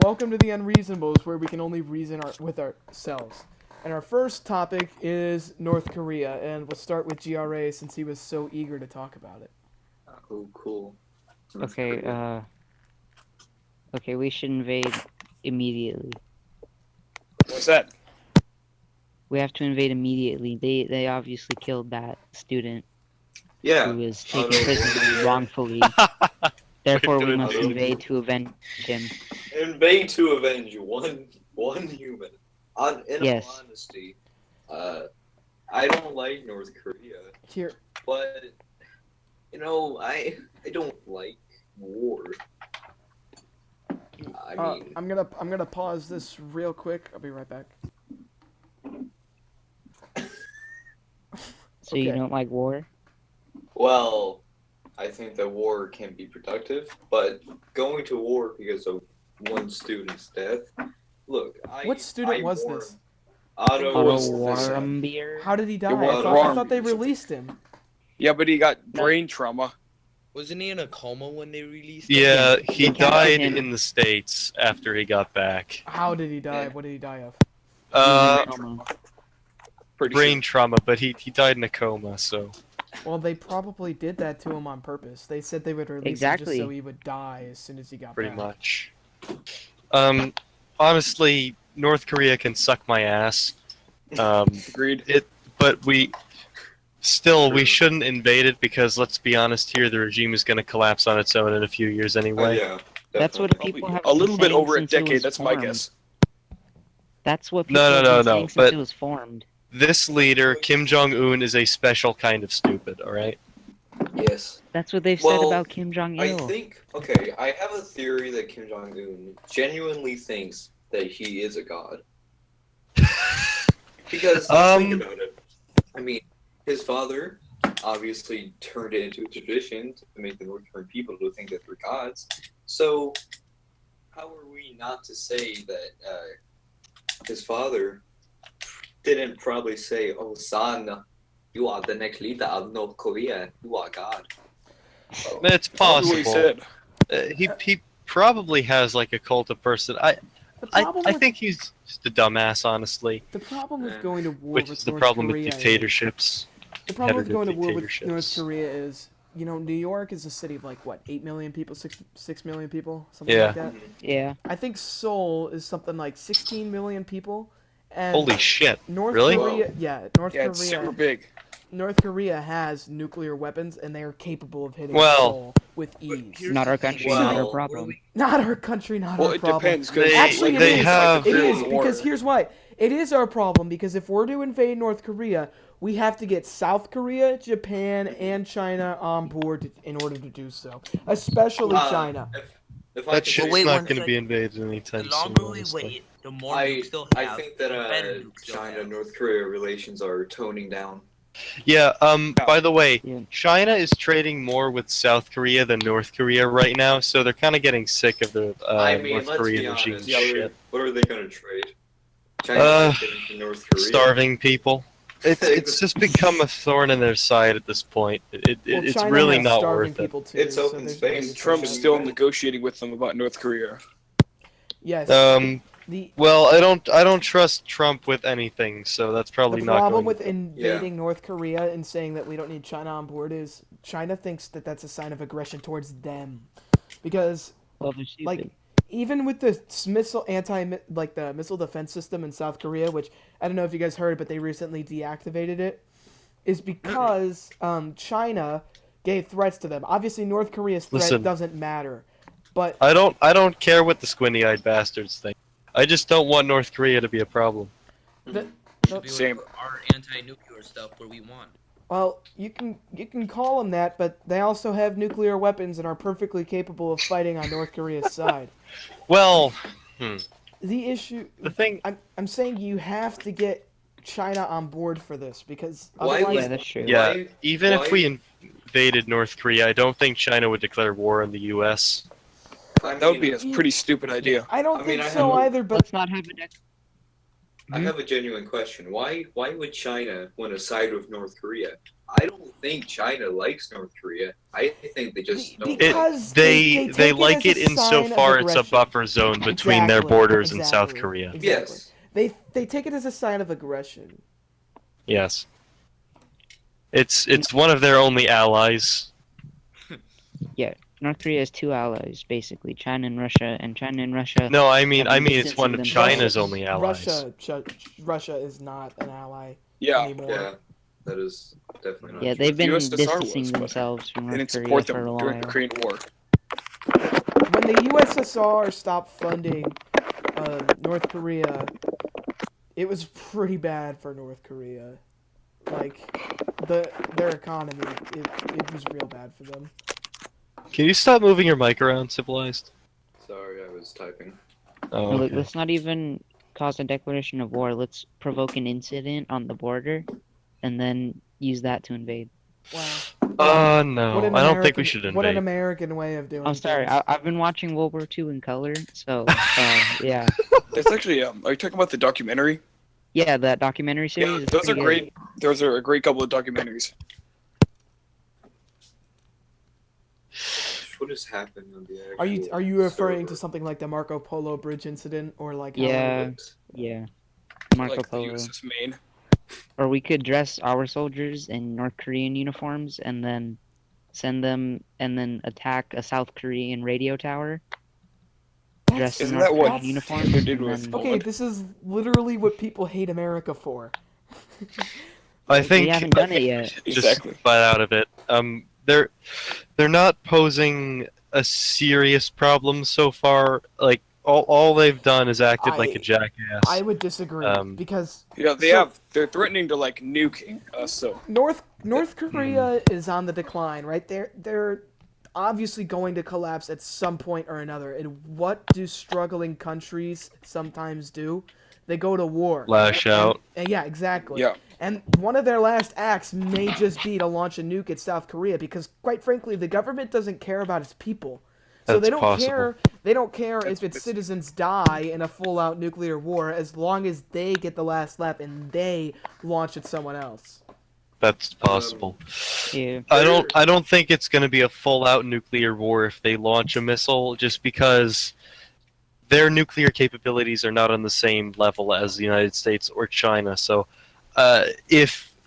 Welcome to the Unreasonables, where we can only reason with ourselves. And our first topic is North Korea, and we'll start with GRA since he was so eager to talk about it. Oh, cool. Okay, okay, we should invade immediately. What's that? We have to invade immediately. They obviously killed that student Yeah. who was taken prisoner wrongfully. Therefore, we must invade to avenge him. Invade to avenge one human. In Yes. all honesty, I don't like North Korea, Here, but I don't like war. I mean, I'm gonna pause this real quick. I'll be right back. So you Okay. don't like war? well, I think that war can be productive, but going to war because of one student's death. Look, What student I was warn- this? Otto Otto was the son. Warmbier? How did he die? was I thought they wrong. released him. Yeah, but he got brain trauma. Wasn't he in a coma when they released him? Yeah, he They captured died him. in the States after he got back. How did he die? What did he die of? Pretty Brain trauma, but he died in a coma, so... Well, they probably did that to him on purpose. They said they would release him Exactly. just so he would die as soon as he got Pretty back. much. Honestly, North Korea can suck my ass. Agreed. But we shouldn't invade it because, let's be honest here, the regime is going to collapse on its own in a few years anyway. Yeah, That's what definitely. people have A little been bit saying over a since it decade, was that's my formed. guess. That's what people No, have no, been no, saying since but- it was formed. This leader, Kim Jong-un, is a special kind of stupid, alright? Yes. That's what they've said Well, about Kim Jong-il. I have a theory that Kim Jong-un genuinely thinks that he is a god. Because let's think about it. I mean, his father obviously turned it into a tradition to make the North Korean people to think that they're gods. So, how are we not to say that his father didn't probably say, "Oh, son, you are the next leader of North Korea. You are God." So, It's Probably what he possible. said. He probably has, like, a cult of person. The problem I with- think he's just a dumbass, honestly. The problem with going to war Which with is the North problem Korea with dictatorships. The problem with going to war with dictatorships. North Korea is, New York is a city of like what, 8 million people, 6 million people, something Yeah. like that. Yeah. I think Seoul is something like 16 million people, and Holy shit. North really? Korea, Yeah, it's super big. North Korea has nuclear weapons, and they are capable of hitting Well- Seoul with ease. Here's Not our the thing. country, Well, not our What problem. do we- Not our country, not Well, our it problem. depends. 'Cause Actually, it they is. have- It Like is, the because war. here's why. It is our problem, because if we're to invade North Korea, we have to get South Korea, Japan, and China on board in order to do so. Especially China. If I That could shit's say- wait not one going to be second. invaded The anytime soon. longer we honestly. wait, the more I, nukes they'll I have. think that the better nukes they'll China have. North Korea relations are toning down. Yeah, by the way, Yeah. China is trading more with South Korea than North Korea right now, so they're kind of getting sick of the I mean, North let's Korean be regime honest. shit. What are they going to trade? China Uh, trading to North Korea. Starving people. It's just become a thorn in their side at this point. It's China really has not starving worth it. people too. It's so open there's space. ways And to Trump's do that. still negotiating with them about North Korea. Yes. The Well, I don't trust Trump with anything, so that's probably The not problem going. with invading North Korea and saying that we don't need China on board is China thinks that that's a sign of aggression towards them, because Well, they're stupid. like even with the the missile defense system in South Korea, which I don't know if you guys heard, but they recently deactivated it, is because China gave threats to them. Obviously, North Korea's threat Listen. doesn't matter, but I don't care what the squinty-eyed bastards think. I just don't want North Korea to be a problem. Should be Same. our anti-nuclear stuff where we want. well, you can call them that, but they also have nuclear weapons and are perfectly capable of fighting on North Korea's side. Well, The issue, the thing. I'm saying you have to get China on board for this, because Why otherwise, Yeah, that's true. Yeah, Why- even if why- we invaded North Korea, I don't think China would declare war on the U.S. That would be a pretty stupid idea. I don't I think mean, I so have a- either. But Let's not have a next. I have a genuine question. Why would China want to side with North Korea? I don't think China likes North Korea. I think they just don't. Because They take like as it a sign of insofar it's a aggression. buffer zone between their Exactly, borders and South exactly, Korea. Exactly. Yes. They take it as a sign of aggression. Yes. It's one of their only allies. Yeah, North Korea has two allies, basically, China and Russia, and China and Russia. No, I mean have been it's one of distancing China's themselves. only allies. Russia is not an ally Yeah. anymore. Yeah, that is definitely not Yeah, true. they've been USSR distancing was, but themselves from They North didn't Korea support for them a during the while. Korean War. When the USSR stopped funding North Korea, it was pretty bad for North Korea. Like their economy, it was real bad for them. Can you stop moving your mic around, Civilized? Sorry, I was typing. Oh, No, okay. let's not even cause a declaration of war. Let's provoke an incident on the border, and then use that to invade. Wow. No, I don't think we should What an invade. American way of doing I'm sorry, things. I've been watching World War II in color, so yeah. There's actually, are you talking about the documentary? Yeah, that documentary series. Yeah, is those are pretty great. good. Those are a great couple of documentaries. What has happened on the Are you referring server? to something like the Marco Polo bridge incident, or like how Yeah, yeah. Marco Like the Polo. USS Maine. Or we could dress our soldiers in North Korean uniforms and then send them and then attack a South Korean radio tower dressed in Isn't North that what Korean uniforms. they did And with then Okay, Poland? this is literally what people hate America for. I we think haven't done it yet. just Exactly. butt out of it. They're not posing a serious problem so far. Like all they've done is acted like a jackass. I would disagree because Yeah, they're threatening to like nuking us. So North Korea is on the decline, right? They're obviously going to collapse at some point or another. And what do struggling countries sometimes do? They go to war. Lash out. And yeah, exactly. yeah, And one of their last acts may just be to launch a nuke at South Korea because, quite frankly, the government doesn't care about its people. So That's they don't possible. care. They don't care if its citizens die in a full-out nuclear war, as long as they get the last laugh and they launch at someone else. That's possible. Yeah. I don't think it's going to be a full-out nuclear war if they launch a missile, just because their nuclear capabilities are not on the same level as the United States or China. So,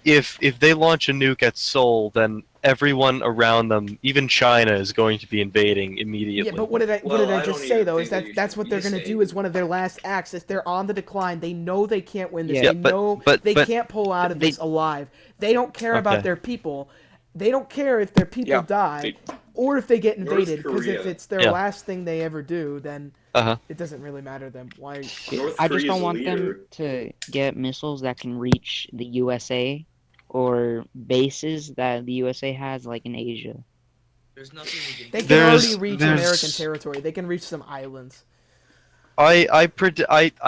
if they launch a nuke at Seoul, then everyone around them, even China, is going to be invading immediately. Yeah, but what did I Well, I just don't say even though? think Is that you that's should what be they're gonna do saying as one of their last acts. If they're on the decline, they know they can't win this. Yeah, they but- know but- they but- can't pull out of they- this alive. They don't care about Okay. their people. They don't care if their people Yeah, die or if they get North invaded. Because if Korea. it's their Yeah. last thing they ever do, then Uh-huh. it doesn't really matter to them. Why? North I just Korea's don't want leader, them to get missiles that can reach the USA or bases that the USA has, like in Asia. There's nothing we can They do. can There's- already reach there's- American territory. They can reach some islands. I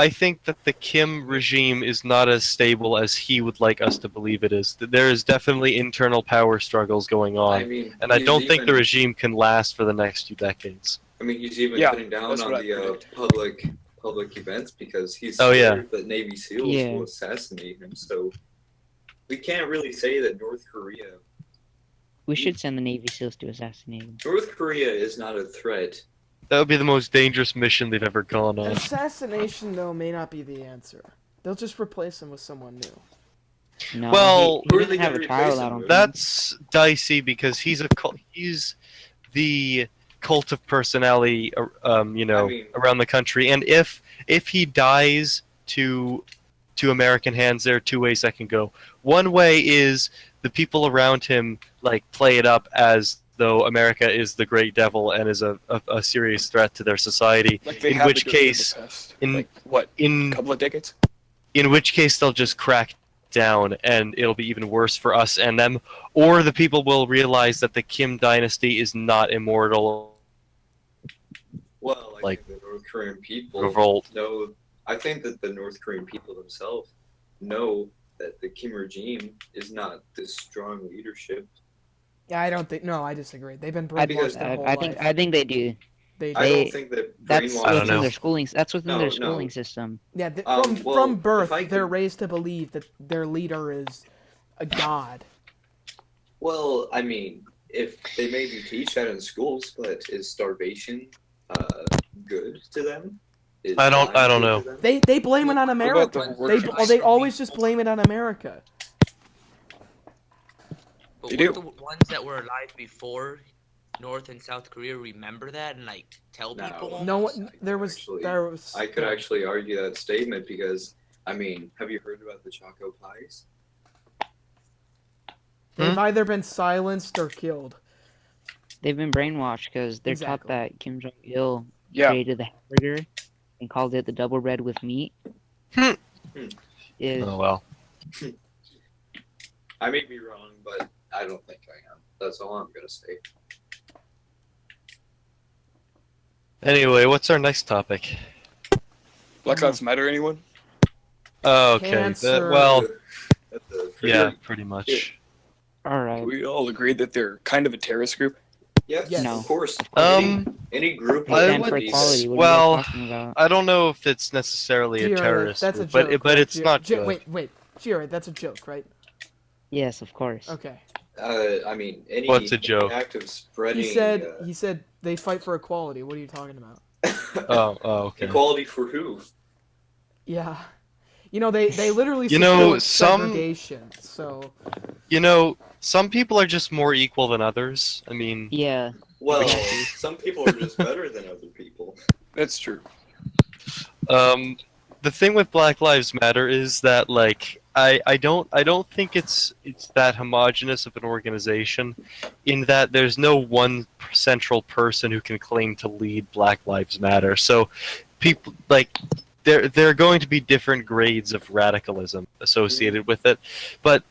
think that the Kim regime is not as stable as he would like us to believe it is. There is definitely internal power struggles going on, I mean, and I he's don't think the even- regime can last for the next 2 decades. I mean, he's even Yeah, cutting down that's on what I the predict. public events because he's Oh, yeah. scared that Navy SEALs Yeah. will assassinate him. So we can't really say that North Korea. We should send the Navy SEALs to assassinate him. North Korea is not a threat. That would be the most dangerous mission they've ever gone on. Assassination, though, may not be the answer. They'll just replace him with someone new. No, Well, he who are doesn't they have gonna a child replace out him on with? That's dicey because he's the cult of personality, I mean- around the country. And if he dies to American hands, there are 2 ways that can go. One way is the people around him like play it up as though America is the great devil and is a serious threat to their society. Like they In have which been doing case- in the past. in- like what, a In couple of decades? in which case they'll just crack down and it'll be even worse for us and them, or the people will realize that the Kim dynasty is not immortal. Well, I Like, think the North Korean people revolt. know. I think that the North Korean people themselves know that the Kim regime is not this strong leadership. Yeah, I don't think. No, I disagree. They've been I, brainwashed their whole life. I think they do. They I They- don't think that That's brainwashing. I don't within know. their schooling. That's within No, their no. schooling system. Yeah, Well, from birth, if I they're could- raised to believe that their leader is a god. Well, I mean, if they maybe teach that in schools, but is starvation good to them? Is I don't dying good know. to them? They blame it on What about the America. workers? They always just blame it on America. But They would do. the ones that were alive before North and South Korea remember that and like tell No. people? No almost? one. There was. I could actually argue that statement because, I mean, have you heard about the Choco Pies? They've either been silenced or killed. They've been brainwashed because they're Exactly. taught that Kim Jong Il Yeah. created the hamburger and called it the double bread with meat. Hmm. It, Oh well. I may be wrong, but I don't think I am. That's all I'm gonna say. Anyway, what's our next topic? Black Lives Matter, anyone? Oh, okay. Cancer. Well, That's a yeah, pretty much. all right. We all agree that they're kind of a terrorist group. Yes, Yes. of course. Um, Any group They I stand would- for entity equality. What are well, you guys talking about? I don't know if it's necessarily a Gio, terrorist that's a group, joke. but right? it's not good. Wait, Gio, that's a joke, right? Yes, of course. Okay. I mean, any What's a joke? act of spreading He said they fight for equality. What are you talking about? Oh, okay. equality for who? Yeah. You know, they literally You know, support some- segregation. So You know, some people are just more equal than others. I mean, Yeah. Well, some people are just better than other people. That's true. the thing with Black Lives Matter is that like I don't think it's that homogenous of an organization, in that there's no one central person who can claim to lead Black Lives Matter. So people like there are going to be different grades of radicalism associated with it, but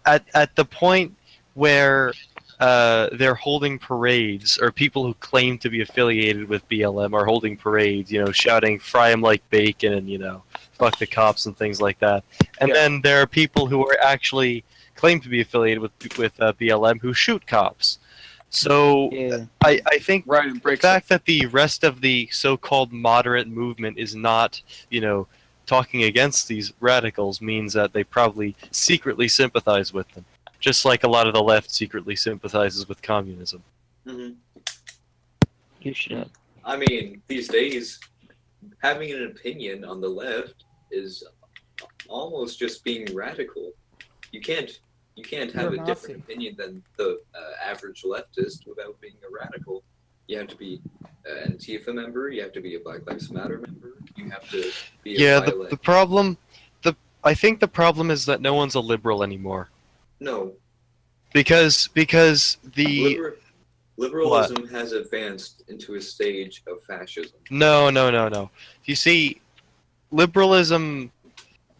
at the point where they're holding parades, or people who claim to be affiliated with BLM are holding parades, you know, shouting "Fry 'em like bacon" and, you know, "Fuck the cops" and things like that. And Yeah. then there are people who are actually claim to be affiliated with BLM who shoot cops. So Yeah. I think Right, and the breaks fact that the rest of the so-called moderate movement is not, you know, talking against these radicals means that they probably secretly sympathize with them. Just like a lot of the left secretly sympathizes with communism. Hmm. You should. I mean, these days, having an opinion on the left is almost just being radical. You can't have You're a a different Nazi. opinion than the average leftist without being a radical. You have to be an Antifa member. You have to be a Black Lives Matter member. You have to be a Yeah, violent. the problem, I think the problem is that no one's a liberal anymore. No, Because the liberalism has advanced into a stage of fascism. No. You see, liberalism,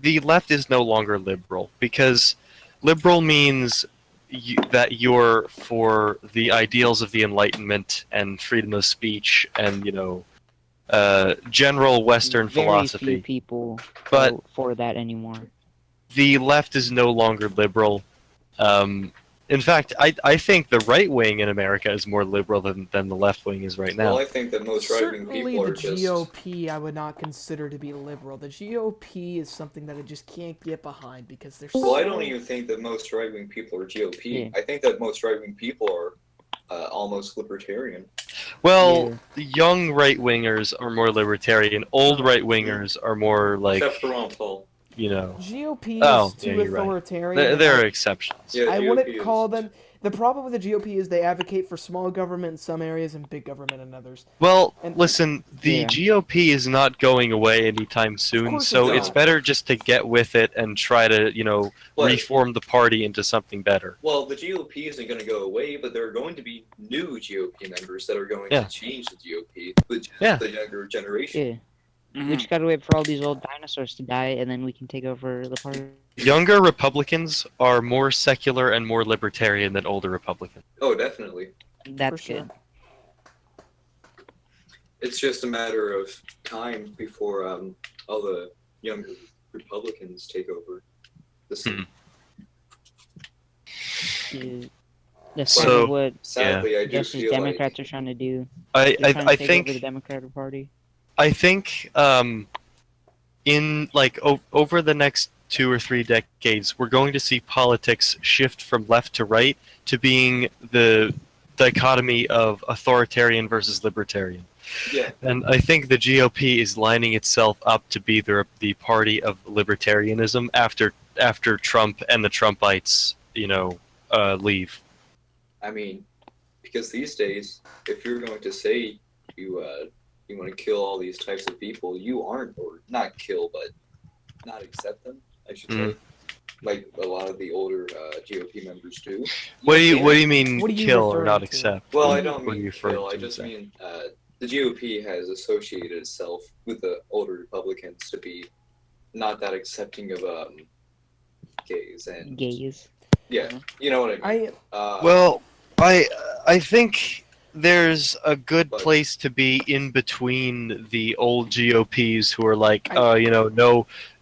the left is no longer liberal, because liberal means that you're for the ideals of the Enlightenment and freedom of speech and, you know, general Western Very philosophy. few people But vote for that anymore. the left is no longer liberal. In fact, I think the right wing in America is more liberal than the left wing is right now. Well, I think that most right-wing certainly people the are just. GOP I would not consider to be liberal. The GOP is something that I just can't get behind because they're Well, I so- don't even think that most right-wing people are GOP. Yeah. I think that most right-wing people are almost libertarian. Well, Yeah. the young right wingers are more libertarian. Old right wingers are more like, Except for Ron Paul. you know, GOP Oh, is yeah, too you're right. authoritarian. there, and there I- are exceptions. Yeah, I GOP wouldn't is- call them. The problem with the GOP is they advocate for small government in some areas and big government in others. Well, And- listen, the Yeah. GOP is not going away anytime soon, course so it's it's not. better just to get with it and try to, you know, But- reform the party into something better. Well, the GOP isn't going to go away, but there are going to be new GOP members that are going Yeah. to change the GOP, which is Yeah. the younger generation. Yeah. We Mhm. just gotta wait for all these old dinosaurs to die, and then we can take over the party. Younger Republicans are more secular and more libertarian than older Republicans. Oh, definitely. That's for sure. good. It's just a matter of time before all the younger Republicans take over the scene. Yeah. That's So- kind of what Sadly, I do just as feel Democrats are trying to do. I They're trying to I take think over the Democratic Party. I think in like over the next 2 or 3 decades, we're going to see politics shift from left to right to being the dichotomy of authoritarian versus libertarian. Yeah. And I think the GOP is lining itself up to be the party of libertarianism after Trump and the Trumpites, leave. I mean, because these days, if you're going to say you want to kill all these types of people, you aren't, or not kill, but not accept them, I should say. Like a lot of the older GOP members do. What do you mean What are you kill or referring not to? accept? Well, What I don't what are you mean referring kill. I to just exactly? mean the GOP has associated itself with the older Republicans to be not that accepting of gays and Gays. yeah, you know what I mean. Well, I think there's a good But- place to be in between the old GOPs who are like, I-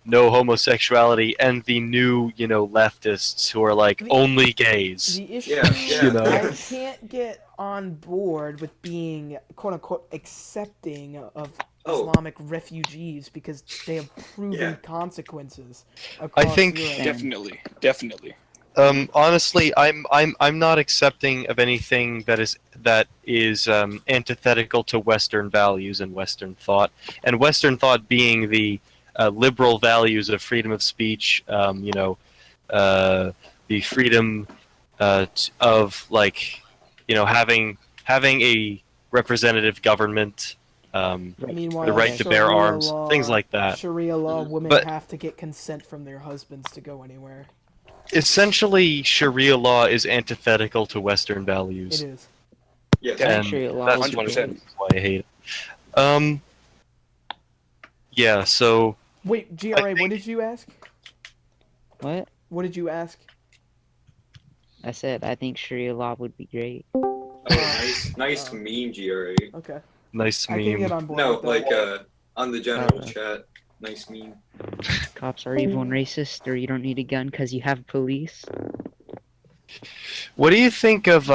no homosexuality, and the new, leftists who are like only gays. The issue Yeah, is yeah. I can't get on board with being quote unquote accepting of Oh. Islamic refugees because they have proven Yeah. consequences I across think- Europe. Definitely. Honestly, I'm not accepting of anything that is antithetical to Western values and Western thought, and Western thought being the liberal values of freedom of speech, the freedom of having a representative government, Meanwhile, the right to bear Sharia arms, law- things like that. Sharia law, women But- have to get consent from their husbands to go anywhere. Essentially, Sharia law is antithetical to Western It values. is. Yes. And Sharia law that's would be 100%. great. why I hate it. Yeah, so Wait, GRA, what think- did you ask? What? What did you ask? I said I think Sharia law would be great. Oh, nice meme, GRA. Okay. nice I can get meme. on board No, with that. like on the general Uh, chat. Nice meme. Cops are evil and racist, or you don't need a gun because you have police. What do you think of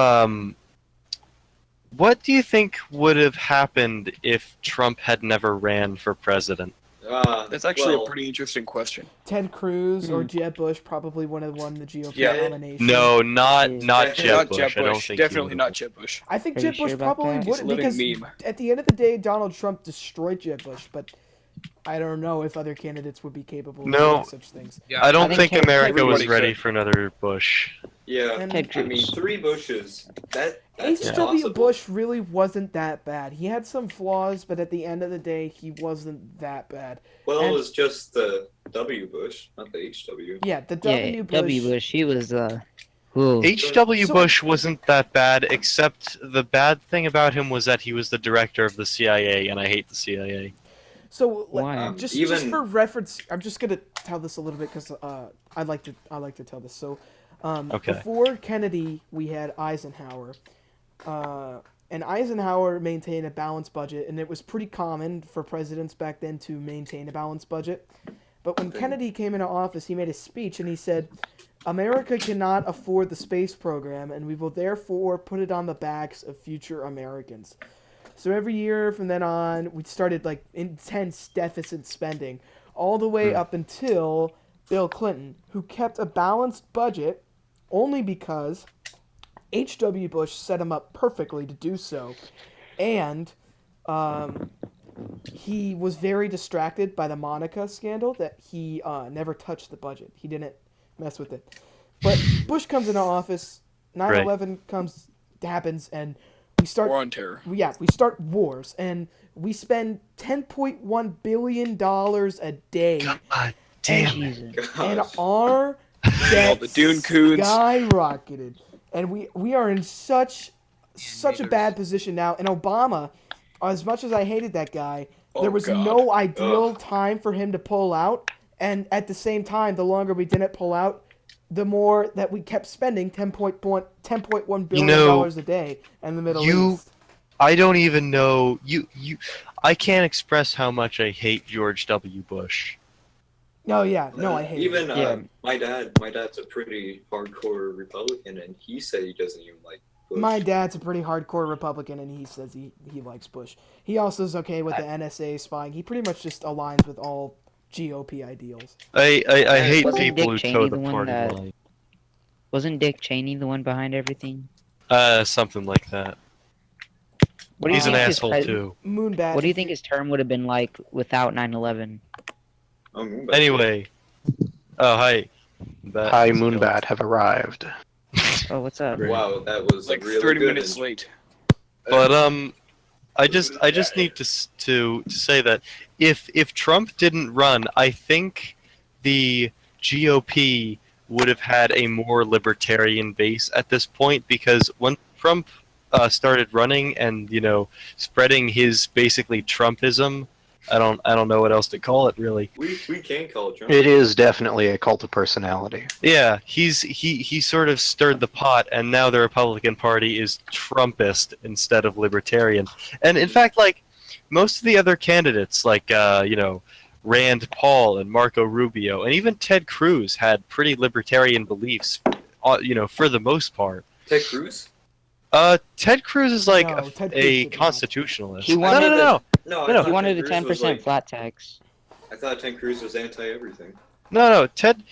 what do you think would have happened if Trump had never ran for president? That's actually well, a pretty interesting question. Ted Cruz or Jeb Bush probably would have won the GOP Yeah. nomination. No, not Yeah. Jeb Not Bush. Jeb I don't Bush. think he Definitely would've. not Jeb Bush. I think Are you Jeb Bush sure about probably that? He's a would living because meme. at the end of the day, Donald Trump destroyed Jeb Bush, but I don't know if other candidates would be capable of No. doing such things. Yeah, I don't I think think America was everybody ready could. for another Bush. yeah. And Ted I mean, Cruz. 3 Bushes. That's H.W. possible. Bush really wasn't that bad. He had some flaws, but at the end of the day, he wasn't that bad. Well, and- it was just the W Bush, not the HW. Yeah, the W Yeah, Bush. W. Bush. He was whoa. H.W. So- Bush wasn't that bad, except the bad thing about him was that he was the director of the CIA, and I hate the CIA. So Why? just Even- for reference, I'm just gonna tell this a little bit because I like to tell this. So Okay. before Kennedy, we had Eisenhower, and Eisenhower maintained a balanced budget, and it was pretty common for presidents back then to maintain a balanced budget. But when Kennedy came into office, he made a speech and he said, "America cannot afford the space program, and we will therefore put it on the backs of future Americans." So every year from then on, we started like intense deficit spending, all the way up until Bill Clinton, who kept a balanced budget only because H.W. Bush set him up perfectly to do so, and he was very distracted by the Monica scandal that he never touched the budget. He didn't mess with it. But Bush comes into office, 9/11 happens, and we start War on Terror. we start wars, and we spend $10.1 billion a day, God damn it. Jesus. and Gosh. our debt the Dune Coons. skyrocketed, and we are in such a Invaders. bad position now. And Obama, as much as I hated that guy, there was God. no ideal time for him to pull out, and at the same time, the longer we didn't pull out, the more that we kept spending $10.1 billion dollars a day in the Middle you- East. I don't even know I can't express how much I hate George W. Bush. No, yeah, no, I hate Even it. Yeah. my dad's a pretty hardcore Republican, and he said he doesn't even like Bush. My dad's a pretty hardcore Republican, and he says he likes Bush. He also is okay with the NSA spying. He pretty much just aligns with all GOP ideals. I hate Wasn't people who Dick toe Cheney the the one party that- line. Wasn't Dick Cheney the one behind everything? Something like that. What do you He's an think his asshole pres- too. Moonbat. What do you think his term would have been like without 9/11? Anyway. Oh, hi. Hi, Moonbat have arrived. Oh, what's up? Great. Wow, that was Like really 30 good. minutes late. But I just need to say that if Trump didn't run, I think the GOP would have had a more libertarian base at this point, because when Trump started running and spreading his basically Trumpism, I don't know what else to call it really. We can call it Trump. It is definitely a cult of personality. Yeah, he sort of stirred the pot, and now the Republican Party is Trumpist instead of libertarian. And in fact, like most of the other candidates, like Rand Paul and Marco Rubio, and even Ted Cruz had pretty libertarian beliefs, for the most part. Ted Cruz? Ted Cruz is like No, Ted Cruz a did not. constitutionalist. He wanted No. No, No, He wanted a 10% Like, flat tax. I thought Ted Cruz was anti-everything. No. Ted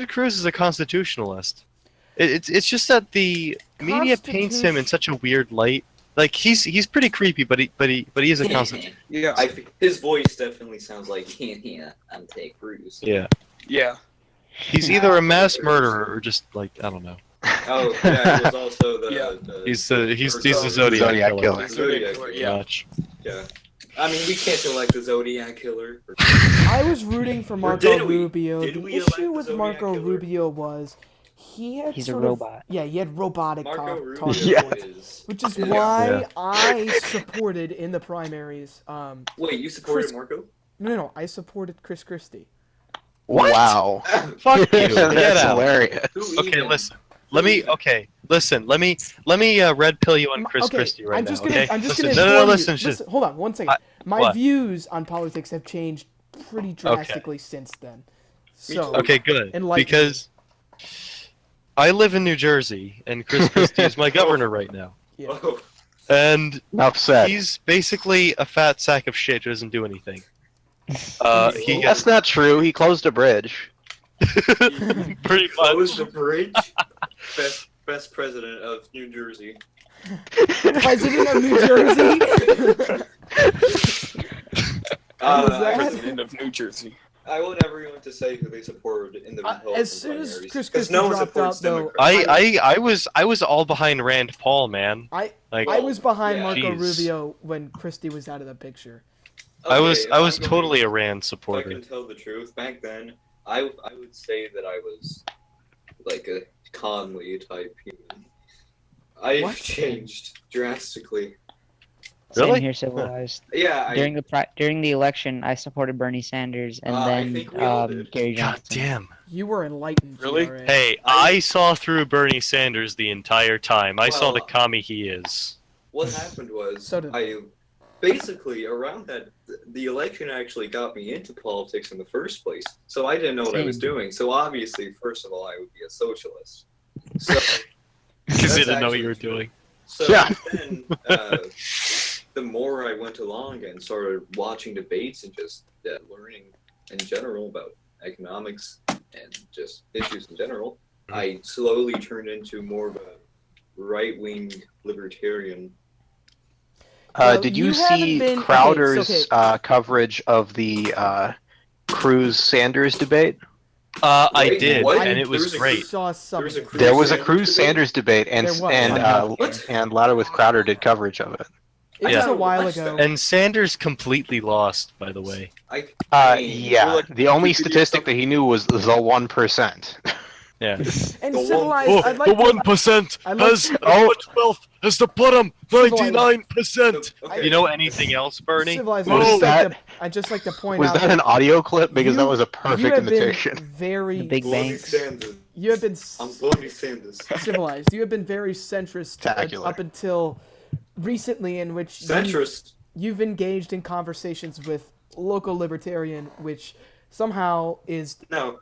Cruz is a constitutionalist. It's just that the media paints him in such a weird light. Like he's pretty creepy, but he is a constitutionalist. Yeah. His voice definitely sounds like, yeah, I'm Ted Cruz. Yeah. Yeah. He's either a mass murderer or just like I don't know. Oh, yeah, he was also the... Yeah. He's the Zodiac Zodiac killer. killer. Zodiac Killer, Killer. yeah. Much. Yeah. I mean, we can't elect the Zodiac Killer. I was rooting for Marco did we? Rubio. Did The we elect issue the with Zodiac Marco Killer? Rubio was he had He's a sort of- robot. Yeah, he had robotic Marco talk. Rubio Yeah. is... Which is Yeah. why Yeah. I supported in the primaries. Wait, you supported Chris- Marco? No, I supported Chris Christie. What? Wow. Fuck you. Get That's out. hilarious. Who Okay, even? listen. Let me red pill you on Chris Okay, Christie right I'm just now. gonna, Okay, I'm just listen. gonna No, inform you. listen. Listen, hold on, one second. My what? views on politics have changed pretty drastically since then. So, Okay, good. Enlighten me. Because I live in New Jersey, and Chris Christie is my governor right now, yeah. Oh, and Enough said. he's basically a fat sack of shit who doesn't do anything. He That's not true. He closed a bridge. pretty much. close the bridge? Best president of New Jersey. President of New Jersey. was that? President of New Jersey. I want everyone to say who they supported in the Republican As soon as primaries, Chris 'cause Christie no one dropped supports out, though, Democrats. I was all behind Rand Paul, man. I Like was behind Yeah. Marco Jeez. Rubio when Christie was out of the picture. I was Okay, I'm going- totally a Rand If I supporter. can tell the truth, back then, I would say that I was like a Conley type human. I've What? changed drastically. Same Really? here, civilized. Yeah, During the election, I supported Bernie Sanders and I then think we all did. Gary God Johnson. damn. You were enlightened. Really? GRA. Hey, I saw through Bernie Sanders the entire time. I saw the Well, commie he is. what happened was So did I basically around that the election actually got me into politics in the first place. So I didn't know what I was Same. doing. So obviously, first of all, I would be a socialist. So Because That's he didn't know what actually you were true. doing. So Yeah. then, the more I went along and started watching debates and just learning in general about economics and just issues in general, I slowly turned into more of a right-wing libertarian. Well, Did you you haven't see been- okay, Crowder's okay. coverage of the Cruz-Sanders debate? I Wait, did, what? and it There was was a great. Saw some. There was a Cruz There was a Sanders Cruz-Sanders debate, and There was. What? and Louder with Crowder did coverage of it. It was Yeah. a while Watched ago. that. And Sanders completely lost, by the way. Yeah. like, The only could you do statistic that he knew was the 1%. Yeah. And The civilized. Oh, I'd like to, 1% I'd like has to- as much wealth as the bottom Civilized. 99%. Okay. You know anything else, Bernie? civilized. Was I'd just like to point Was out that an audio clip? Because you- that was a you perfect have been imitation. very The big Bernie banks. Sanders. You have been I'm Bernie Sanders. civilized. You have been very centrist Spectacular. up until recently, in which Centrist. you've engaged in conversations with local libertarian, which somehow is No.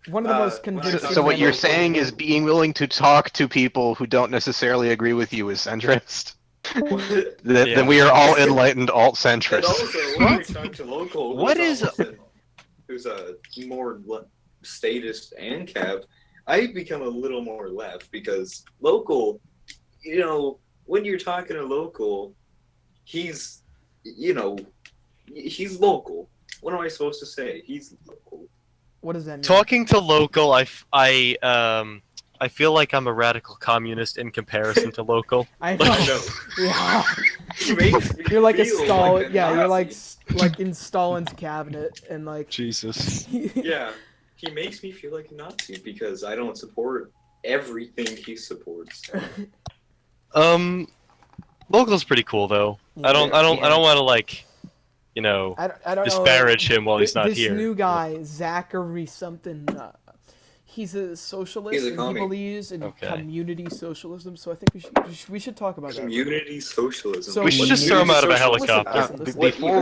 one of the most when I convincing. So what you're members- saying is being willing to talk to people who don't necessarily agree with you is centrist? Yeah. Then we are all enlightened And alt-centrists. also, when we talk to local, What who's is- almost who's a more statist and cap, I become a little more left because local, when you're talking to local, he's, he's local. What am I supposed to say? He's local. What does that mean? Talking to local, I feel like I'm a radical communist in comparison to local. I know. No. Yeah. He makes me You're like a feel Stalin. like a Yeah, you're Nazi. like in Stalin's cabinet, and like. Jesus. Yeah, he makes me feel like a Nazi because I don't support everything he supports. Local's pretty cool though. I don't want to like, I don't know. disparage him while he's not this here. new guy, Zachary something. He's a socialist, He's a and he commie. believes in Okay. community socialism. So I think we should talk about that. Community socialism. So We should just throw him out of a helicopter. Listen. Before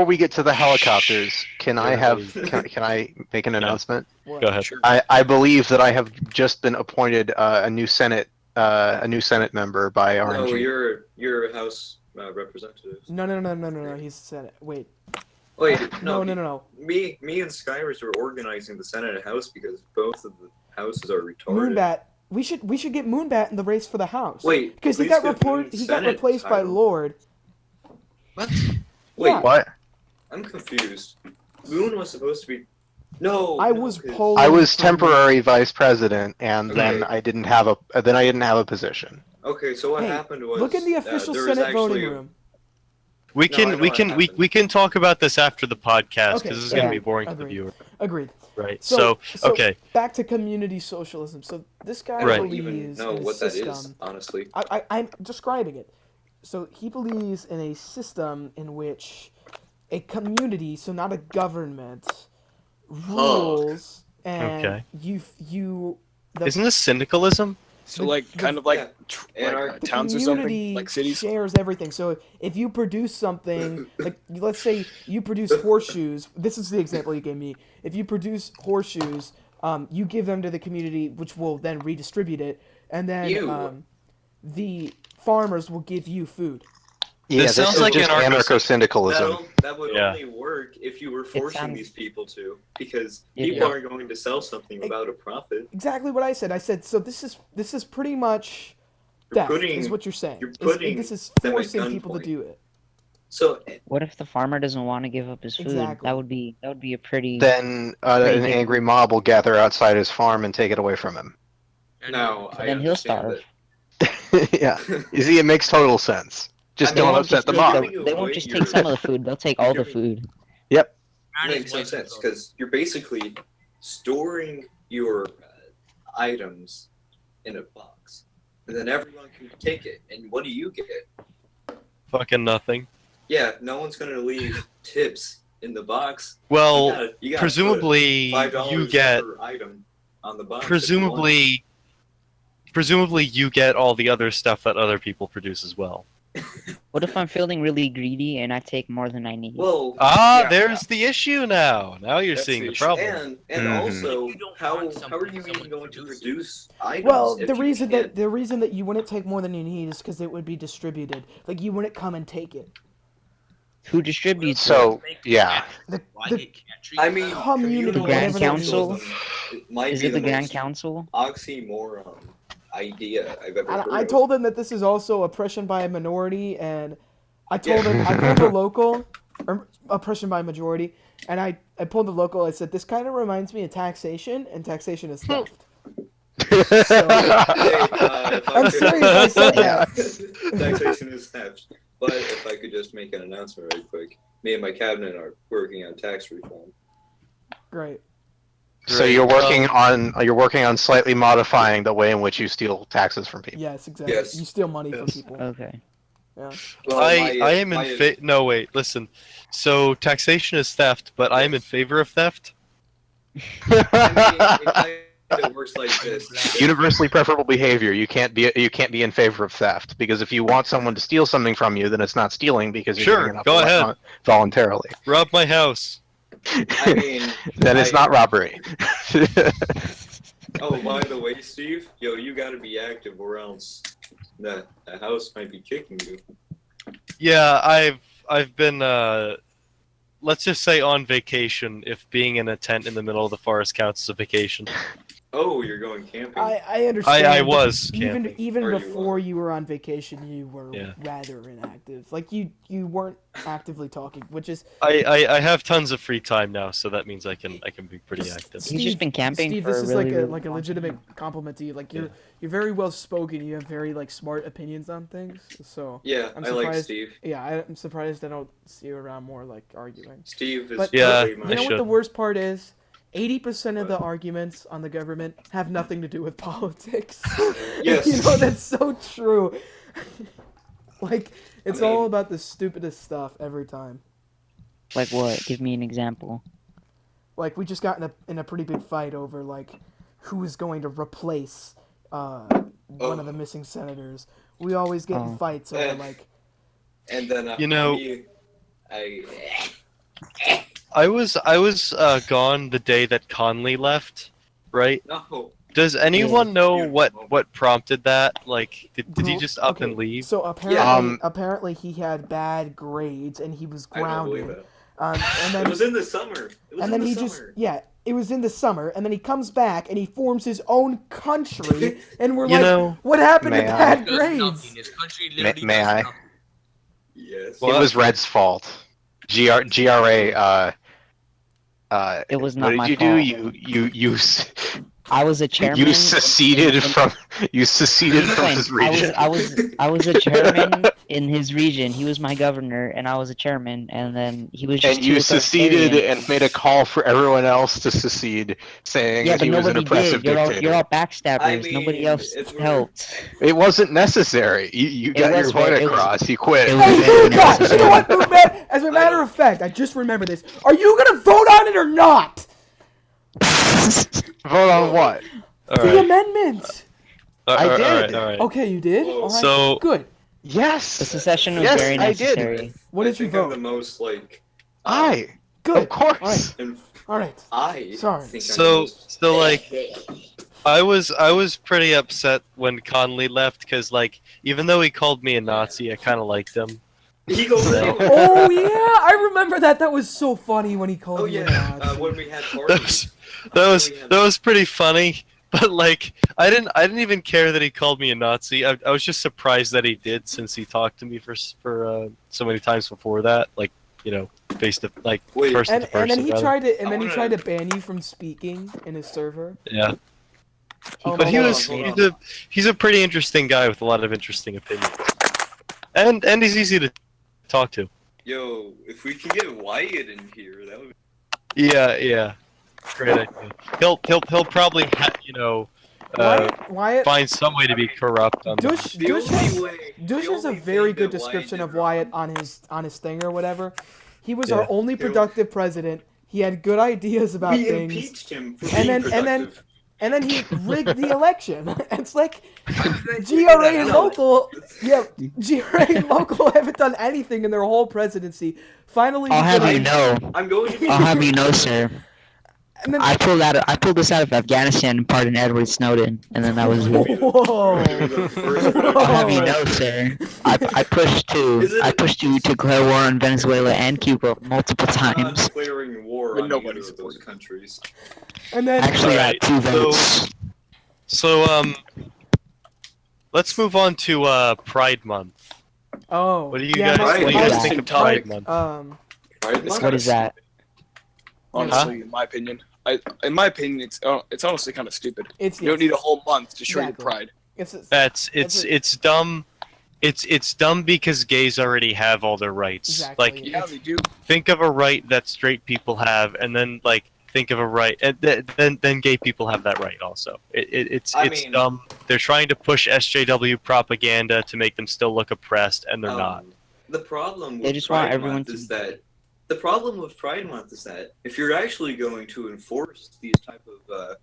we get to the helicopters, can I make an announcement? What? Go ahead. Sure. I believe that I have just been appointed a new Senate member by RNG. No, you're a House representative. No. He's Senate. Wait. Wait, No. Me and Skywers were organizing the Senate and House because both of the houses are retarded. Moonbat. We should get Moonbat in the race for the House. Wait, because he please got get Moon he got Senate replaced by title. Lord. What? Wait, Yeah. What? I'm confused. Moon was supposed to be. No, I no, was 'cause- polling. I was for temporary vice president, and Okay. then I didn't have a position. Okay, so what Hey, happened was. Look in the official there was Senate voting actually- room. We No, I can know we what can happened. we can talk about this after the podcast because Okay, this is gonna yeah, be boring to the agreed. viewer. Agreed. Right. So Okay. Back to community socialism. So this guy I Right. don't even believes know in a what that system. is, honestly. I'm describing it. So he believes in a system in which a community, so not a government, rules, and Okay. you. Isn't this syndicalism? So kind of like The towns or community something, like cities. shares everything. So if you produce something, like let's say you produce horseshoes. This is the example you gave me. If you produce horseshoes, you give them to the community, which will then redistribute it, and then Ew. the farmers will give you food. Yeah, This sounds is like just anarcho-syndicalism. That would Yeah. only work if you were forcing sounds- these people to, because Yeah. people aren't going to sell something without a profit. Exactly what I said. I said so. This is pretty much You're theft. putting- Is what you're saying. you're Is- putting this is them at forcing people to gunpoint. do it. So What if the farmer doesn't want to give up his food? Exactly. That would be a pretty. Then Pretty an big- angry mob will gather outside his farm and take it away from him. now I Then he'll understand starve. Yeah, that. you see, it makes total sense. Just I mean, don't won't upset just the take mob. giving They won't away just your- take some of the food. They'll take all the giving- food. It makes no sense because you're basically storing your items in a box, and then everyone can take it. And what do you get? Fucking nothing. Yeah, no one's gonna leave tips in the box. Well, You gotta presumably put $5 you get per item on the box. presumably you get all the other stuff that other people produce as well. What if I'm feeling really greedy and I take more than I need? Well, Ah, there's the issue now. Now you're That's seeing the the issue. problem. and Mhm. also, If you don't how want are something, you even someone going to produce it. produce items? Well, if the you reason can't- that you wouldn't take more than you need is because it would be distributed. Like you wouldn't come and take it. Who distributes So, Make yeah. The, Why the, they can't treat I mean, community, communal Grand whatever that Council? is. socialism might Is be it the Grand most Council? oxymoron idea I've ever And heard I of. told him that this is also oppression by a minority, and I told the local, or oppression by majority, and I pulled the local. I said this kind of reminds me of taxation, and taxation is theft. Hey, if I I'm could- serious, I said that. Taxation is theft. But if I could just make an announcement right quick, me and my cabinet are working on tax reform. Great. So you're working on slightly modifying the way in which you steal taxes from people. Yes, exactly. Yes. You steal money from Yes. people. Okay. Yeah. Well, I am my- in no wait, listen. So taxation is theft, but I am in favor of theft. I mean, it kind of works like this. Universally preferable behavior. You can't be in favor of theft because if you want someone to steal something from you, then it's not stealing because you're Sure, giving it up go ahead. voluntarily. Rob my house. I mean, Then it's not robbery. oh, by the way, Steve, you gotta be active or else the house might be kicking you. Yeah, I've been let's just say on vacation, if being in a tent in the middle of the forest counts as a vacation. Oh, you're going camping. I understand. I but was even camping. even Or you before were. you were on vacation, you were Yeah. rather inactive. Like you weren't actively talking, which is I have tons of free time now, so that means I can be pretty active. He's just been camping Steve, for this a is really, like a really like a long legitimate time. compliment to you. Like you're very well spoken. You have very like smart opinions on things. So Yeah, I'm I like surprised- Steve. yeah, I'm surprised I don't see you around more like arguing. Steve is But Yeah, very you much. know what should. the worst part is? 80% of the What? arguments on the government have nothing to do with politics. Yes. You know, that's so true. Like, it's I mean- all about the stupidest stuff every time. Like what? Give me an example. Like, we just got in a pretty big fight over, like, who is going to replace one of the missing senators. We always get in Oh. fights over, like... And then You know- I I was gone the day that Conley left, right? no. Does anyone know Yeah. what prompted that? Like, did he just up Okay, and leave? So apparently he had bad grades and he was I don't believe grounded. it. And It then was in the summer. It was and in then the he summer. just it was in the summer, and then he comes back and he forms his own country, and we're You like, know, what happened to may I? bad Does grades? nothing. His country literally may does I? nothing. Yes. What? It was Red's fault. GRA. It was What not did my you fault. do? I was a chairman. You seceded from Listen, his region. I was a chairman in his region. He was my governor, and I was a chairman. And then he was just And you too seceded authoritarian. and made a call for everyone else to secede, saying Yeah, that but he was an nobody oppressive did. dictator. You're all backstabbers. I mean, Nobody else it's weird. helped. It wasn't necessary. You It got your was point very- it was- across. You quit. it was Hey, very you guys, you know what, necessary. Moonman? As a matter of fact, I just remember this. Are you gonna vote on it or not? Vote on what? all The right. amendment. I All did. right, all right. Okay, you did. Whoa. All right, So- good. Yes. The secession was Yes, very I did. necessary. What I did you think I'm vote? the most like. I. Good. Of course. All right. And All right. I Sorry. think So like, I was pretty upset when Conley left because like, even though he called me a Nazi, I kind of liked him. he goes So- anyway. Oh yeah, I remember that. That was so funny when he called Oh you a yeah, Nazi. when we had That parties. was that was pretty funny. But like, I didn't even care that he called me a Nazi. I was just surprised that he did, since he talked to me for so many times before that. Like, you know, face to like Wait, person And, to person. and then he rather. tried to I wanna- tried to ban you from speaking in his server. Yeah, Oh, but no, he hold was on, hold hold on. he's a pretty interesting guy with a lot of interesting opinions, and he's easy to talk to. Yo, if we can get Wyatt in here, that would. Yeah, great idea. He'll probably Wyatt find some way to be corrupt. On Dush The Dush only has, way. Dush the has a only very thing good that Wyatt description did of wrong- Wyatt on his thing or whatever. He was Yeah. our only productive president. He had good ideas about We things, impeached him for And being then- productive. and then he rigged the election. It's like Figure GRA that and out. local, yeah, GRA and local haven't done anything in their whole presidency. Finally, I'll we have get you a- know. I'm going to be. I'll have you know, sir. And then, I pulled this out of Afghanistan and pardoned Edward Snowden, and then that was it. whoa. The first Whoa. I'll have you know, sir. I pushed to declare war on Venezuela and Cuba multiple I'm not times. declaring war But on nobody either of those supported. countries. And then, Actually, Alright, got 2 so- votes. So let's move on to Pride Month. oh, What do you yeah, guys, my- what do you my- guys think of Pride Month? Right? It's What kinda is that? Honestly, in my opinion, it's honestly kind of stupid. It's You don't need a whole month to show Exactly. your pride. It's dumb. It's dumb because gays already have all their rights. Exactly. Like, Yeah, they do. think of a right that straight people have, and then like think of a right, and then gay people have that right also. It's I mean- dumb. They're trying to push SJW propaganda to make them still look oppressed, and they're not. The problem They with just want Pride everyone Month to- is that if you're actually going to enforce these type of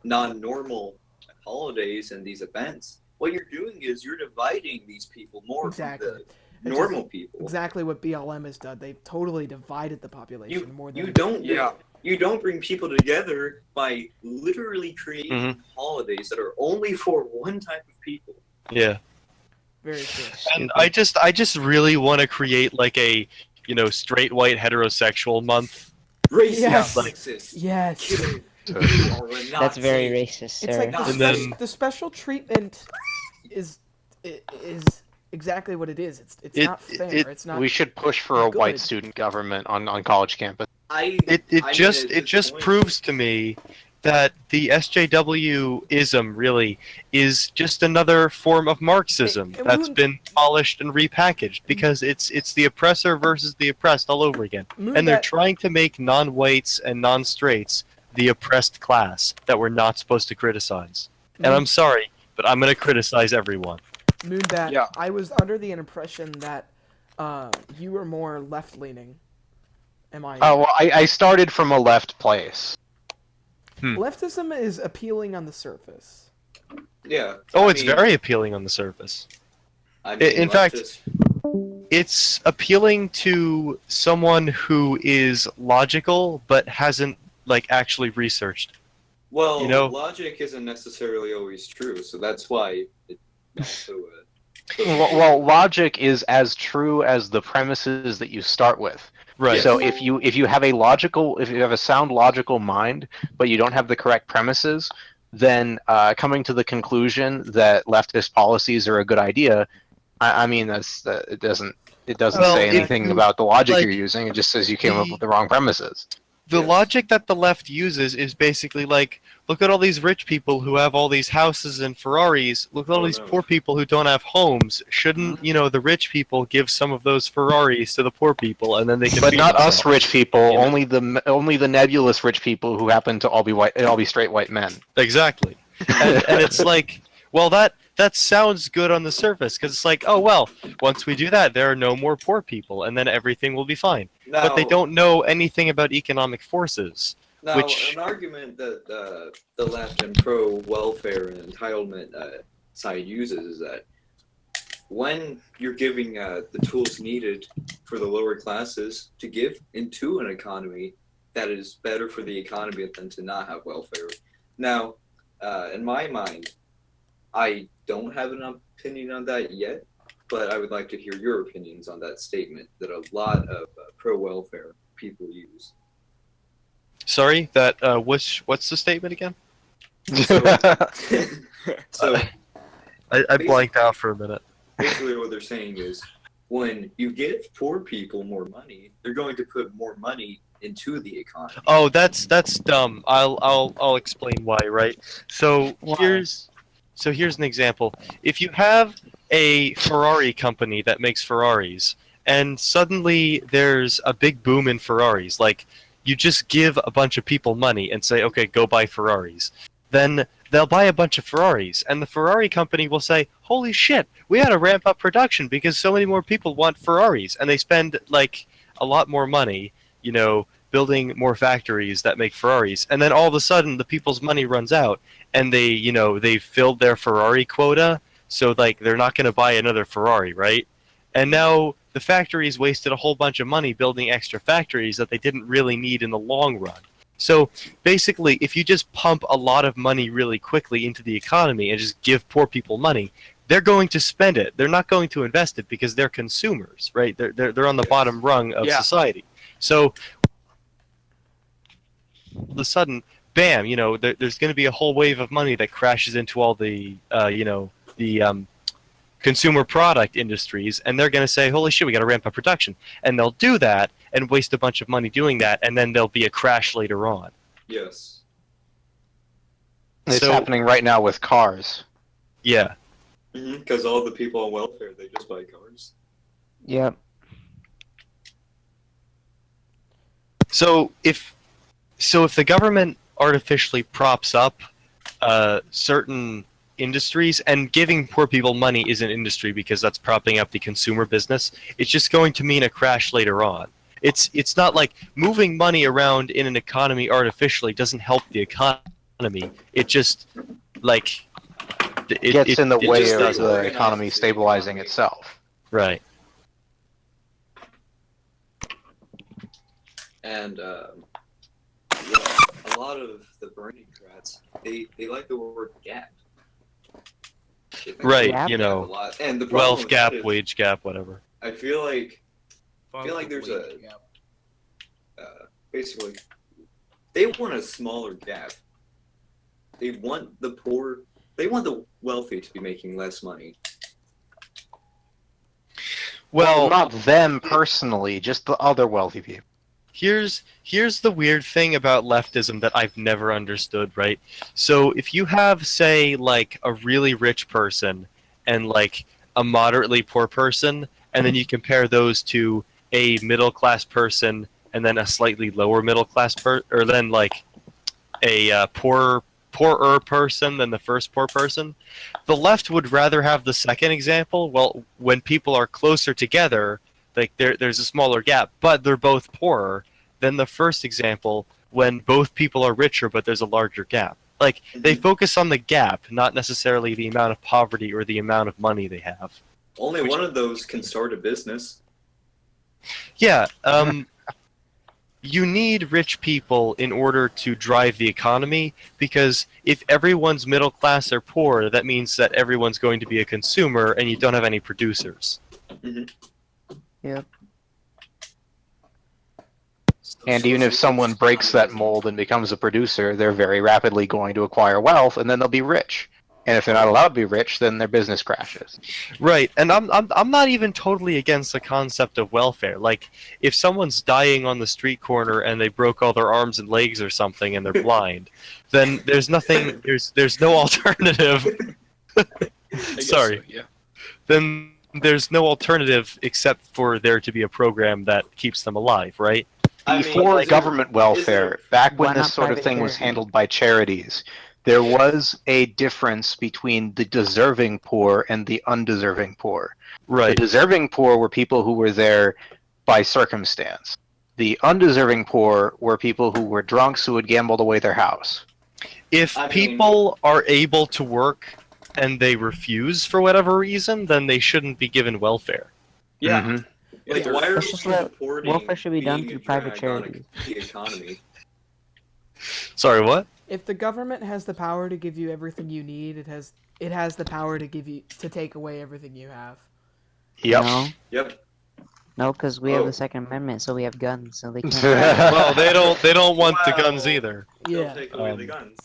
non-normal holidays and these events, what you're doing is you're dividing these people more Exactly. from the normal people. exactly what BLM has done. They've totally divided the population more than You don't Yeah. you don't bring people together by literally creating holidays that are only for one type of people. Yeah. Very true. And I just really want to create like a straight white heterosexual month. Racist, Yes. sexist, Yes. killer. You are a Nazi. That's very racist, It's sir. like Not- And then- the special treatment is exactly what it is. It's It- not fair. it- It's not. We should push for a white good. student government on college campus. It I mean, just at it this just point- proves to me that the SJW-ism really is just another form of Marxism And that's Moon- been polished and repackaged because it's the oppressor versus the oppressed all over again. Moon, And they're that- trying to make non-whites and non-straights the oppressed class that we're not supposed to criticize. And I'm sorry, but I'm going to criticize everyone. Moonbat, Yeah. I was under the impression that you were more left leaning. Am I? Oh, well, I started from a left place. Leftism is appealing on the surface. Yeah. Oh, I it's mean- very appealing on the surface. I mean, in fact- leftist- It's appealing to someone who is logical but hasn't actually researched. well, you know- logic isn't necessarily always true, so that's why it's not so. Well, logic is as true as the premises that you start with. Right. So if you have a sound logical mind, but you don't have the correct premises, then coming to the conclusion that leftist policies are a good idea, I mean it doesn't Well, say if anything you- about the logic like, you're using. It just says you came up the- with the wrong premises. The Yes. logic that the left uses is basically like, look at all these rich people who have all these houses and Ferraris. Look at all Oh, these no. poor people who don't have homes. Shouldn't, the rich people give some of those Ferraris to the poor people and then they can But feed not us themselves? rich people. You know? Only the nebulous rich people who happen to all be straight white men. Exactly. And it's like, well, that sounds good on the surface because it's like, oh, well, once we do that, there are no more poor people and then everything will be fine. Now, But they don't know anything about economic forces. Now, which- an argument that the left and pro-welfare and entitlement side uses is that when you're giving the tools needed for the lower classes to give into an economy, that is better for the economy than to not have welfare. Now, in my mind, I don't have an opinion on that yet, but I would like to hear your opinions on that statement that a lot of pro-welfare people use. Sorry, what's the statement again? So I blanked out for a minute. basically what they're saying is when you give poor people more money, they're going to put more money into the economy. Oh, that's dumb. I'll explain why, right? So Why? here's an example. If you have a Ferrari company that makes Ferraris, and suddenly there's a big boom in Ferraris, like you just give a bunch of people money and say, okay, go buy Ferraris. Then they'll buy a bunch of Ferraris, and the Ferrari company will say, holy shit, we had to ramp up production because so many more people want Ferraris, and they spend a lot more money, building more factories that make Ferraris, and then all of a sudden the people's money runs out, and they filled their Ferrari quota, so they're not going to buy another Ferrari, right? And now the factories wasted a whole bunch of money building extra factories that they didn't really need in the long run. So basically, if you just pump a lot of money really quickly into the economy and just give poor people money, they're going to spend it. They're not going to invest it because they're consumers, right? They're on the bottom rung of Yeah. society. So all of a sudden, bam, there's going to be a whole wave of money that crashes into all the consumer product industries, and they're going to say, holy shit, we got to ramp up production. And they'll do that and waste a bunch of money doing that, and then there'll be a crash later on. Yes. It's So- happening right now with cars. Yeah. Because all the people on welfare, they just buy cars. Yep. So if the government artificially props up certain industries, and giving poor people money is an industry because that's propping up the consumer business, it's just going to mean a crash later on. It's not like moving money around in an economy artificially doesn't help the economy. It just Gets in the it way just of doesn't. the economy stabilizing itself. Right. And a lot of the Bernie crats, they like the word gap. actually think Right, Gap? you a know, lot. And the problem wealth with gap, that is, wage gap, whatever. I feel like Farm there's wage a- gap. basically they want a smaller gap. They want the poor, they want the wealthy to be making less money. Well, Well, not them personally, just the other wealthy people. here's the weird thing about leftism that I've never understood, right? So if you have, say, like a really rich person and like a moderately poor person, and then you compare those to a middle class person and then a slightly lower middle class or then like a poorer person than the first poor person, the left would rather have the second example. Well, when people are closer together, like there's a smaller gap, but they're both poorer than the first example when both people are richer but there's a larger gap. Like they Mhm. focus on the gap, not necessarily the amount of poverty or the amount of money they have. Only one of those can start a business. Yeah, you need rich people in order to drive the economy, because if everyone's middle class or poor, that means that everyone's going to be a consumer and you don't have any producers. Yep. And even if someone breaks that mold and becomes a producer, they're very rapidly going to acquire wealth, and then they'll be rich. And if they're not allowed to be rich, then their business crashes. Right, and I'm not even totally against the concept of welfare. Like, if someone's dying on the street corner and they broke all their arms and legs or something and they're blind, then there's nothing, there's no alternative. I guess Sorry. so, yeah. Then there's no alternative except for there to be a program that keeps them alive, right? Before like, government welfare, back when Why this not sort of private thing was charity? handled by charities, there was a difference between the deserving poor and the undeserving poor. The Right. deserving poor were people who were there by circumstance. The undeserving poor were people who were drunks who had gambled away their house. If I mean- people are able to work and they refuse for whatever reason, then they shouldn't be given welfare. Yeah. Mhm. Like, If they're- why are Let's we just let supporting welfare should be done being a through private drag on charities. the economy? Sorry, what? If the government has the power to give you everything you need, it has the power to take away everything you have. Yep. No, Yep. no, because we have Oh. the Second Amendment, so we have guns, so they can't. Well, they don't want the guns Well, either. They'll Yeah. take away the guns.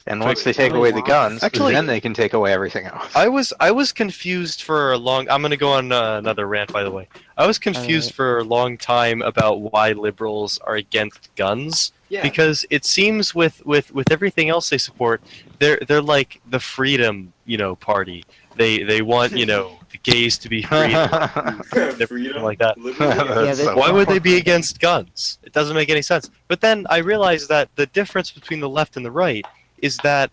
And once they take Wait, away the what? guns, Actually- then they can take away everything else. I was confused for a long. I'm gonna go on another rant, by the way. I was confused Alright. for a long time about why liberals are against guns, Yeah. because it seems with everything else they support, they're like the freedom, party. They want the gays to be free, Freedom, like that. liberty. Yeah, So- Why would they be against guns? It doesn't make any sense. But then I realized that the difference between the left and the right is that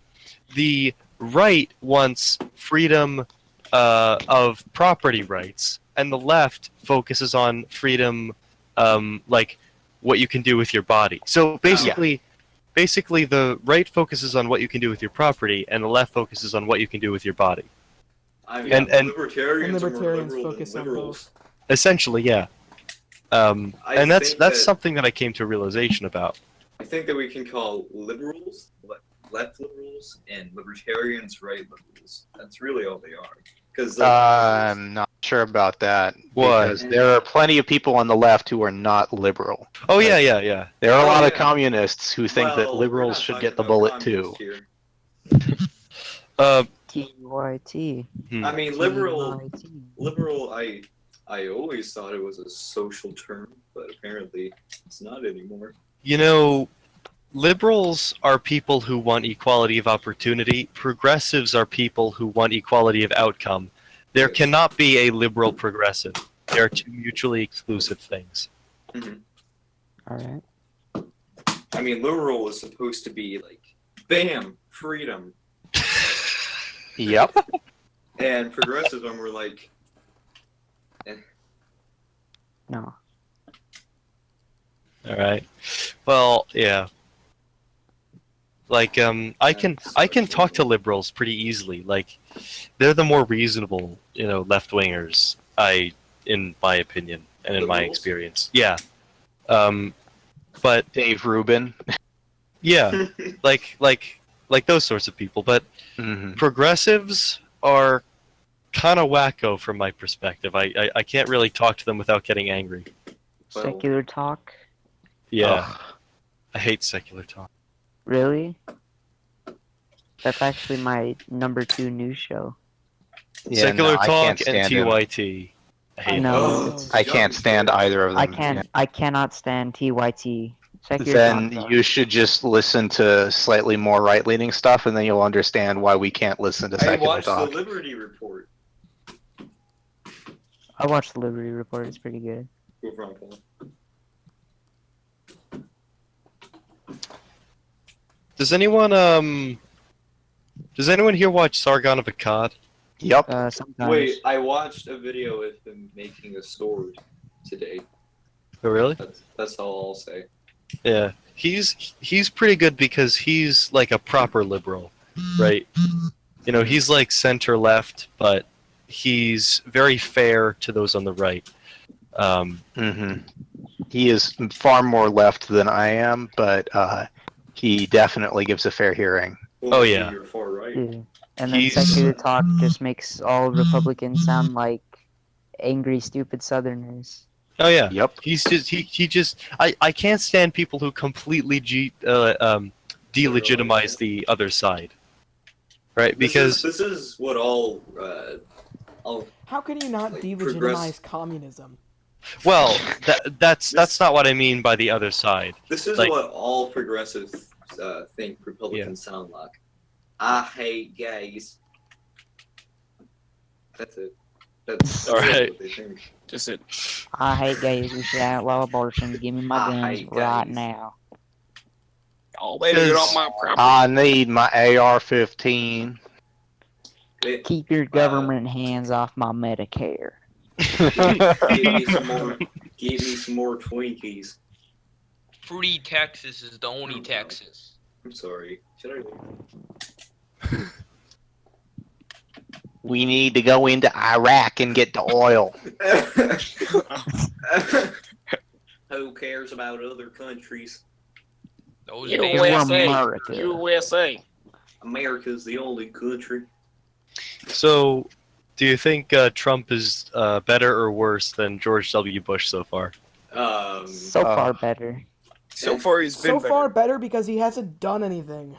the right wants freedom of property rights, and the left focuses on freedom, like what you can do with your body. So basically, the right focuses on what you can do with your property, and the left focuses on what you can do with your body. I mean, And- libertarians, And libertarians are more liberal focus than on liberals. both. Essentially, yeah. And that's think that- something that I came to a realization about. I think that we can call liberals left liberals and libertarians right liberals. That's really all they are. Because I'm not sure about that. Why? Because there are plenty of people on the left who are not liberal. Oh yeah. There are a Oh, lot of yeah. communists who think that liberals should get the bullet too. TYT. Hmm. I mean, liberal. TYT. Liberal. I always thought it was a social term, but apparently it's not anymore. Liberals are people who want equality of opportunity. Progressives are people who want equality of outcome. There Yes. cannot be a liberal progressive. They are two mutually exclusive things. All right. I mean, liberal was supposed to be like, bam, freedom, Yep. and progressivism were like, No. All right. Well, yeah. Like I can talk to liberals pretty easily. Like they're the more reasonable, left wingers. In my opinion and in my Liberals? experience, yeah. But Dave Rubin. yeah, like like those sorts of people. But Hmm. progressives are kind of wacko from my perspective. I can't really talk to them without getting angry. Well, Secular talk? Yeah, Ugh. I hate secular talk. Really? That's actually my number 2 news show. Yeah, Secular no, I talk can't and stand it. TYT. I hate No, them. it's- I can't stand either of them. I cannot stand TYT. Secular Then talk. you should just listen to slightly more right-leaning stuff, and then you'll understand why we can't listen to I secular watched the talk. Liberty Report. I watched the Liberty Report. It's pretty good. Go for it, Paul. Does anyone here watch Sargon of Akkad? Yep. Sometimes. Wait, I watched a video of him making a sword today. Oh, really? That's all I'll say. Yeah, he's pretty good because he's like a proper liberal, right? You know, he's like center left, but he's very fair to those on the right. Hmm. He is far more left than I am, but he definitely gives a fair hearing. Oh, yeah. You're far right. Yeah. And then He's- secular talk just makes all Republicans sound like angry, stupid Southerners. Oh yeah, Yep. he's just he just I can't stand people who completely delegitimize the other side, right? Because this is what all How can you not Like, delegitimize communism? well, that's not what I mean by the other side. this is like- what all progressives think Republicans sound like. I hate gays. That's it. That's All right. what they think. Just it. I hate gays. We should outlaw abortion. Give me my I guns hate right gays. now. Oh, baby, get off my property. I need my AR-15. Keep your government hands off my Medicare. Give me some more Twinkies. Free Texas is the only Texas. I'm sorry. Should I leave? We need to go into Iraq and get the oil. Who cares about other countries? Those We're damn America. USA. America's the only country. So, do you think Trump is better or worse than George W. Bush so far? So far better. So far, he's been So better. far, better because he hasn't done anything.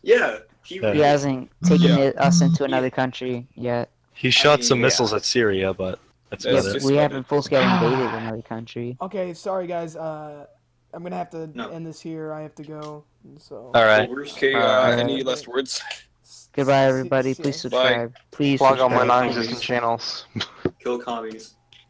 Yeah. He hasn't taken us into another country yet. He shot mean, some yeah. missiles at Syria, but that's That's about it. just- We haven't full-scale invaded another country. Okay, sorry guys. I'm gonna have to No. end this here. I have to go. So. All right. Okay, Alright. any last words? Goodbye, everybody. Please subscribe. Please Plug on my subscribe. non-existent channels. Kill commies.